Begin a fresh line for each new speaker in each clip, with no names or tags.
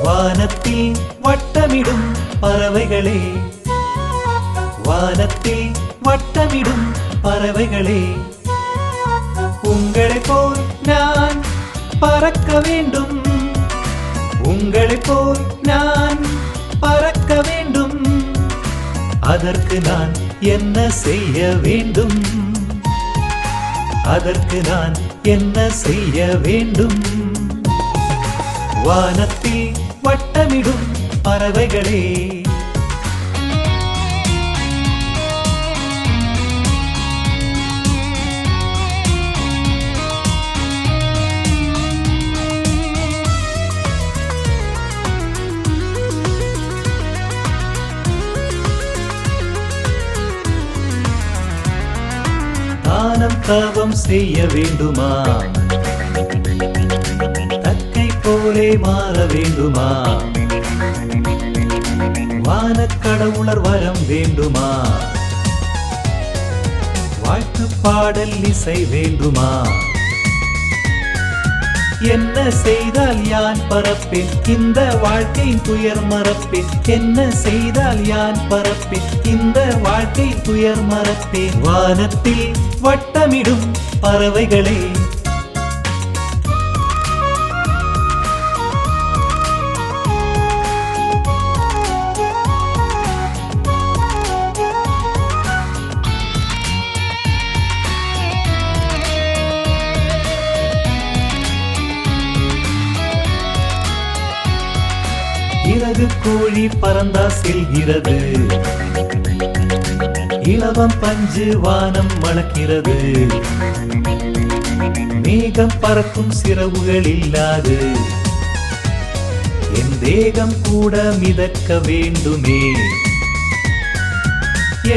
வானத்தில் வட்டமிடும் பறவைகளே, வானத்தில் வட்டமிடும் பறவைகளே, உங்களைப் போல் நான் பறக்க வேண்டும், உங்களைப் போல் நான் பறக்க வேண்டும். அதற்கு நான் என்ன செய்ய வேண்டும், அதற்கு நான் என்ன செய்ய வேண்டும்? வானத்தில் வட்டமிடும் பறவைகளே, தானம் தவம் செய்ய வேண்டுமா, தக்கை போலே மாற வேண்டுமா, வானக்கடவுளர் வரம் வேண்டுமா, வாழ்த்து பாடல் இசை வேண்டுமா? என்ன செய்தால் யான் பரப்பேன் இந்த வாழ்க்கை துயர் மறப்பேன், என்ன செய்தால் யான் பரப்பேன் இந்த வாழ்க்கை துயர் மறப்பேன். வானத்தில் வட்டமிடும் பறவைகளே, இறகு கோழி பறந்தா செல்கிறது, இலவம் பஞ்சு வானம் வளர்க்கிறது, மேகம் பறக்கும் சிறகுகள் இல்லாது என் தேகம் கூட மிதக்க வேண்டுமே.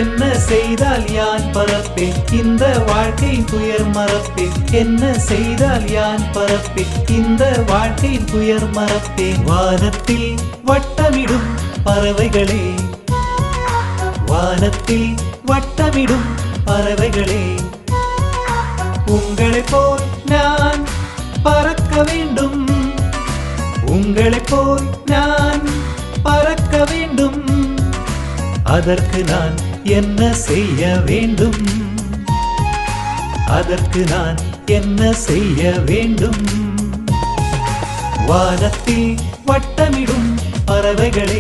என்ன செய்தால் யான் பரப்பேன் இந்த வாழ்க்கை துயர் மறப்பேன், என்ன செய்தால் யான் பரப்பேன் இந்த வாழ்க்கை துயர் மறப்பேன். வானத்தில் வட்டமிடும் பறவைகளே, வானத்தில் வட்டமிடும் பறவைகளே, உங்களைப் போல் நான் பறக்க வேண்டும், உங்களைப் போல் நான் பறக்க வேண்டும். அதற்கு நான் என்ன செய்ய வேண்டும், அதற்கு நான் என்ன செய்ய வேண்டும்? வானத்தில் வட்டமிடும் பறவைகளே,